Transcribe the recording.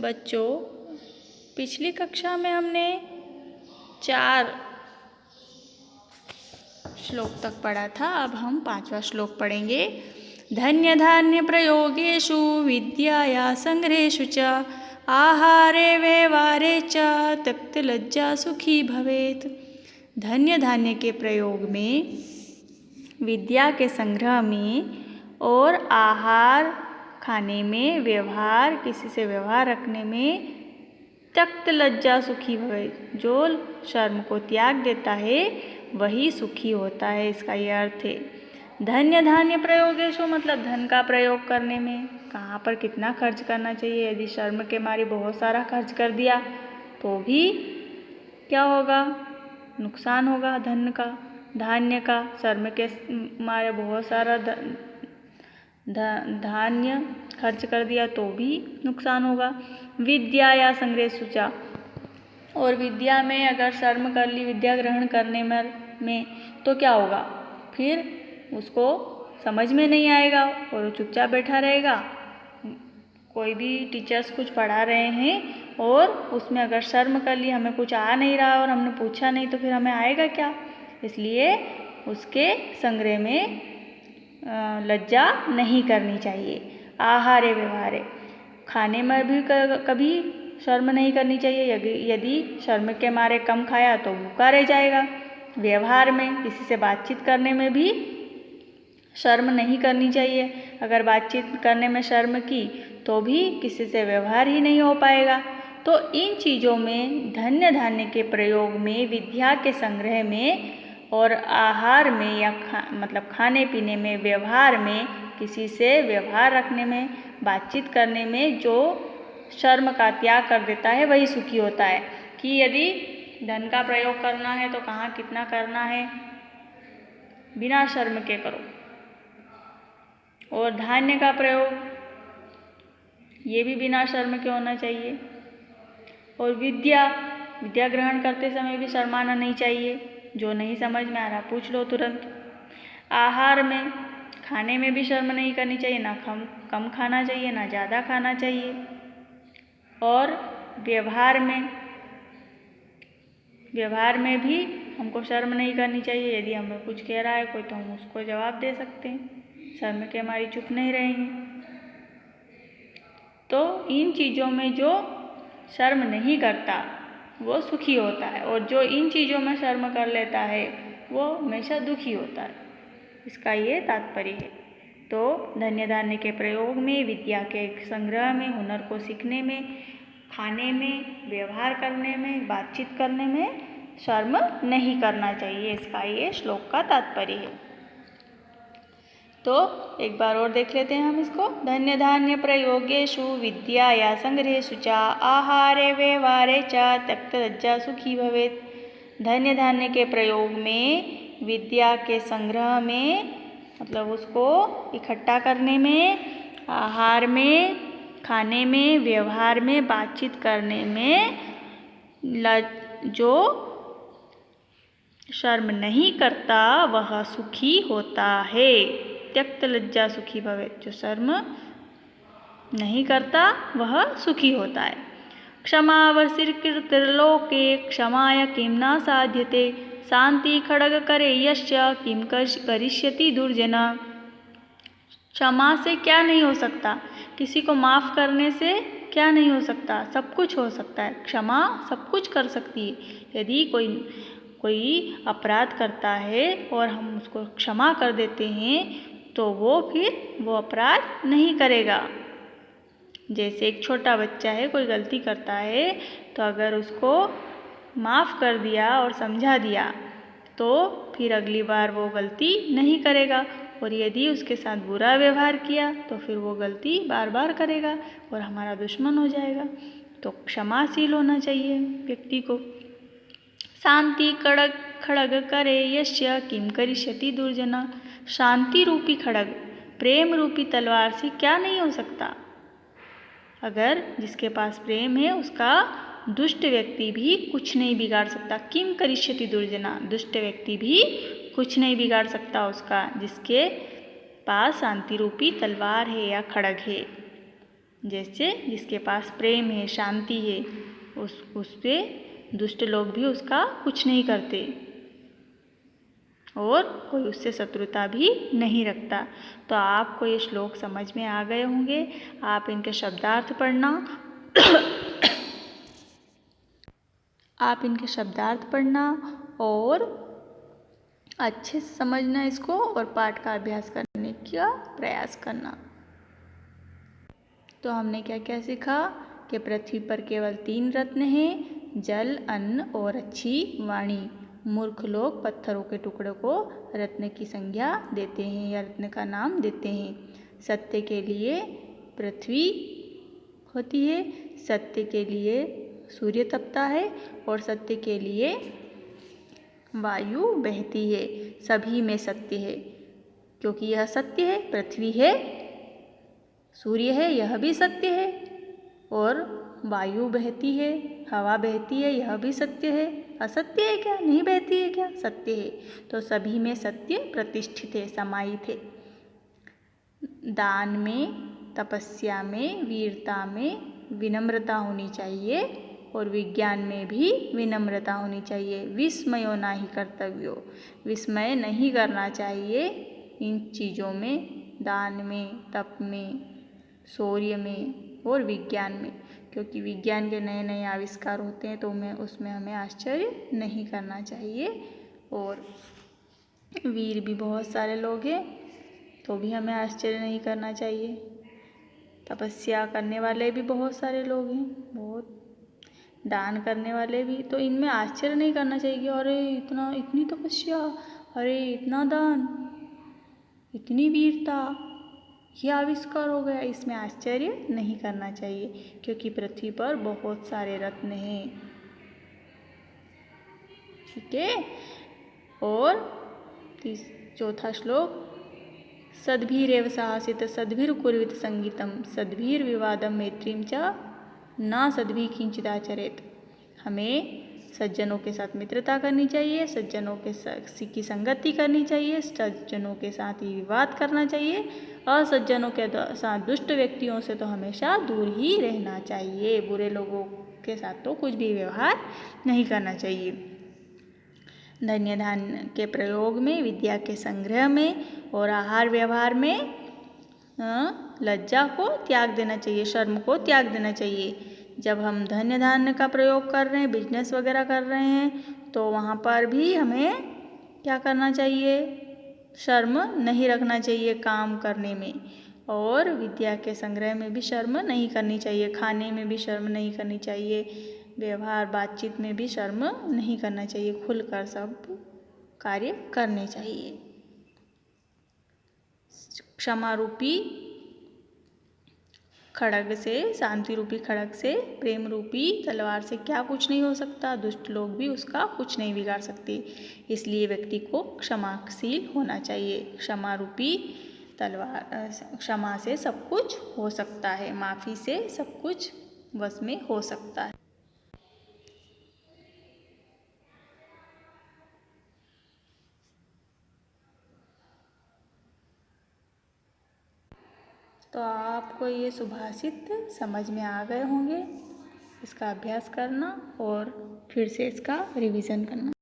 बच्चों, पिछली कक्षा में हमने 4 श्लोक तक पढ़ा था। अब हम 5वां श्लोक पढ़ेंगे। धन्य धान्य प्रयोगेषु विद्याया संग्रहेषु च आहारे व्यवहारे च त्यक्त लज्जा सुखी भवेत्। धन्य धान्य के प्रयोग में, विद्या के संग्रह में और आहार खाने में, व्यवहार किसी से व्यवहार रखने में त्यक्त लज्जा सुखी भवेत्। जो शर्म को त्याग देता है वही सुखी होता है, इसका ये अर्थ है। धन्य धान्य प्रयोगेषु मतलब धन का प्रयोग करने में, कहाँ पर कितना खर्च करना चाहिए। यदि शर्म के मारे बहुत सारा खर्च कर दिया तो भी क्या होगा, नुकसान होगा धन का, धान्य का। शर्म के मारे बहुत सारा धान्य खर्च कर दिया तो भी नुकसान होगा। विद्या या संग्रहेषु च, और विद्या में अगर शर्म कर ली विद्या ग्रहण करने में तो क्या होगा, फिर उसको समझ में नहीं आएगा और वो चुपचाप बैठा रहेगा। कोई भी टीचर्स कुछ पढ़ा रहे हैं और उसमें अगर शर्म कर ली, हमें कुछ आ नहीं रहा और हमने पूछा नहीं, तो फिर हमें आएगा क्या। इसलिए उसके संग्रह में लज्जा नहीं करनी चाहिए। आहारे व्यवहारे, खाने में भी कभी शर्म नहीं करनी चाहिए। यदि शर्म के मारे कम खाया तो भूखा रह जाएगा। व्यवहार में, किसी से बातचीत करने में भी शर्म नहीं करनी चाहिए। अगर बातचीत करने में शर्म की तो भी किसी से व्यवहार ही नहीं हो पाएगा। तो इन चीज़ों में, धन्य धान्य के प्रयोग में, विद्या के संग्रह में और आहार में या मतलब खाने पीने में, व्यवहार में, किसी से व्यवहार रखने में, बातचीत करने में जो शर्म का त्याग कर देता है वही सुखी होता है। कि यदि धन का प्रयोग करना है तो कहाँ कितना करना है, बिना शर्म के करो। और धान्य का प्रयोग ये भी बिना शर्म के होना चाहिए। और विद्या ग्रहण करते समय भी शर्माना नहीं चाहिए। जो नहीं समझ में आ रहा पूछ लो तुरंत। आहार में, खाने में भी शर्म नहीं करनी चाहिए, ना कम खाना चाहिए ना ज़्यादा खाना चाहिए। और व्यवहार में भी हमको शर्म नहीं करनी चाहिए। यदि हमें कुछ कह रहा है कोई तो हम उसको जवाब दे सकते हैं, शर्म के हमारी चुप नहीं रहेंगे। तो इन चीज़ों में जो शर्म नहीं करता वो सुखी होता है, और जो इन चीज़ों में शर्म कर लेता है वो हमेशा दुखी होता है। इसका ये तात्पर्य है। तो धन्य धान्य के प्रयोग में, विद्या के संग्रह में, हुनर को सीखने में, खाने में, व्यवहार करने में, बातचीत करने में शर्म नहीं करना चाहिए। इसका ये श्लोक का तात्पर्य है। तो एक बार और देख लेते हैं हम इसको। धन्य धान्य प्रयोगेषु विद्या या संग्रहेषु च आहारे व्यवहारे च त्यक्त लज्जा सुखी भवेत्। धन्य धान्य के प्रयोग में, विद्या के संग्रह में मतलब उसको इकट्ठा करने में, आहार में, खाने में, व्यवहार में, बातचीत करने में जो शर्म नहीं करता वह सुखी होता है। त्यक्त लज्जा सुखी भवेत्। जो शर्म नहीं करता वह सुखी होता है। क्षमावसिर्कीर्तिर्लोके क्षमाय किं न साध्यते शांति खड्ग करे यस्य किं करिष्यति दुर्जना। क्षमा से क्या नहीं हो सकता, किसी को माफ़ करने से क्या नहीं हो सकता, सब कुछ हो सकता है। क्षमा सब कुछ कर सकती है। यदि कोई अपराध करता है और हम उसको क्षमा कर देते हैं तो वो फिर वो अपराध नहीं करेगा। जैसे एक छोटा बच्चा है, कोई गलती करता है तो अगर उसको माफ़ कर दिया और समझा दिया तो फिर अगली बार वो गलती नहीं करेगा। और यदि उसके साथ बुरा व्यवहार किया तो फिर वो गलती बार बार करेगा और हमारा दुश्मन हो जाएगा। तो क्षमाशील होना चाहिए व्यक्ति को। शांति खड्ग करे यस्य किं करिष्यति दुर्जना। शांति रूपी खड्ग, प्रेम रूपी तलवार से क्या नहीं हो सकता। अगर जिसके पास प्रेम है उसका दुष्ट व्यक्ति भी कुछ नहीं बिगाड़ सकता। किम करिष्यति दुर्जना, दुष्ट व्यक्ति भी कुछ नहीं बिगाड़ सकता उसका, जिसके पास शांति रूपी तलवार है या खड्ग है। जैसे जिसके पास प्रेम है, शांति है, उस पे दुष्ट लोग भी उसका कुछ नहीं करते और कोई उससे शत्रुता भी नहीं रखता। तो आपको ये श्लोक समझ में आ गए होंगे। आप इनके शब्दार्थ पढ़ना आप इनके शब्दार्थ पढ़ना और अच्छे से समझना इसको और पाठ का अभ्यास करने का प्रयास करना। तो हमने क्या क्या सीखा कि पृथ्वी पर केवल 3 रत्न हैं, जल, अन्न और अच्छी वाणी। मूर्ख लोग पत्थरों के टुकड़ों को रत्न की संज्ञा देते हैं या रत्न का नाम देते हैं। सत्य के लिए पृथ्वी होती है, सत्य के लिए सूर्य तपता है और सत्य के लिए वायु बहती है। सभी में सत्य है, क्योंकि यह सत्य है। पृथ्वी है, सूर्य है, यह भी सत्य है, और वायु बहती है, हवा बहती है, यह भी सत्य है। असत्य है क्या? नहीं बहती है क्या? सत्य है। तो सभी में सत्य प्रतिष्ठित है, समाहित है। दान में, तपस्या में, वीरता में विनम्रता होनी चाहिए और विज्ञान में भी विनम्रता होनी चाहिए। विस्मयो नाही कर्तव्यो, विस्मय नहीं करना चाहिए इन चीज़ों में, दान में, तप में, शौर्य में और विज्ञान में, क्योंकि विज्ञान के नए नए आविष्कार होते हैं तो उसमें हमें आश्चर्य नहीं करना चाहिए। और वीर भी बहुत सारे लोग हैं तो भी हमें आश्चर्य नहीं करना चाहिए। तपस्या करने वाले भी बहुत सारे लोग हैं, बहुत दान करने वाले भी, तो इनमें आश्चर्य नहीं करना चाहिए कि अरे इतनी तपस्या, अरे इतना दान, इतनी वीरता, ये आविष्कार हो गया। इसमें आश्चर्य नहीं करना चाहिए, क्योंकि पृथ्वी पर बहुत सारे रत्न हैं। ठीक है। और चौथा श्लोक, सद्भिरेव साहसित सद्भिर्कुर्वित संगीतम सद्भिर्विवादम मैत्रीम च न सद्भि किंचिदाचरेत। हमें सज्जनों के साथ मित्रता करनी चाहिए, सज्जनों की संगति करनी चाहिए, सज्जनों के साथ ही विवाद करना चाहिए, असज्जनों के साथ, दुष्ट व्यक्तियों से तो हमेशा दूर ही रहना चाहिए। बुरे लोगों के साथ तो कुछ भी व्यवहार नहीं करना चाहिए। धन्य धान्य के प्रयोग में, विद्या के संग्रह में और आहार व्यवहार में लज्जा को त्याग देना चाहिए, शर्म को त्याग देना चाहिए। जब हम धन्य धान्य का प्रयोग कर रहे हैं, बिजनेस वगैरह कर रहे हैं, तो वहाँ पर भी हमें क्या करना चाहिए? शर्म नहीं रखना चाहिए काम करने में। और विद्या के संग्रह में भी शर्म नहीं करनी चाहिए, खाने में भी शर्म नहीं करनी चाहिए, व्यवहार बातचीत में भी शर्म नहीं करना चाहिए, खुलकर सब कार्य करने चाहिए। क्षमा रूपी खड़ग से, शांति रूपी खड़ग से, प्रेम रूपी तलवार से क्या कुछ नहीं हो सकता, दुष्ट लोग भी उसका कुछ नहीं बिगाड़ सकते। इसलिए व्यक्ति को क्षमाशील होना चाहिए। क्षमा रूपी तलवार, क्षमा से सब कुछ हो सकता है, माफ़ी से सब कुछ वश में हो सकता है। तो आपको ये सुभाषित समझ में आ गए होंगे। इसका अभ्यास करना और फिर से इसका रिवीजन करना।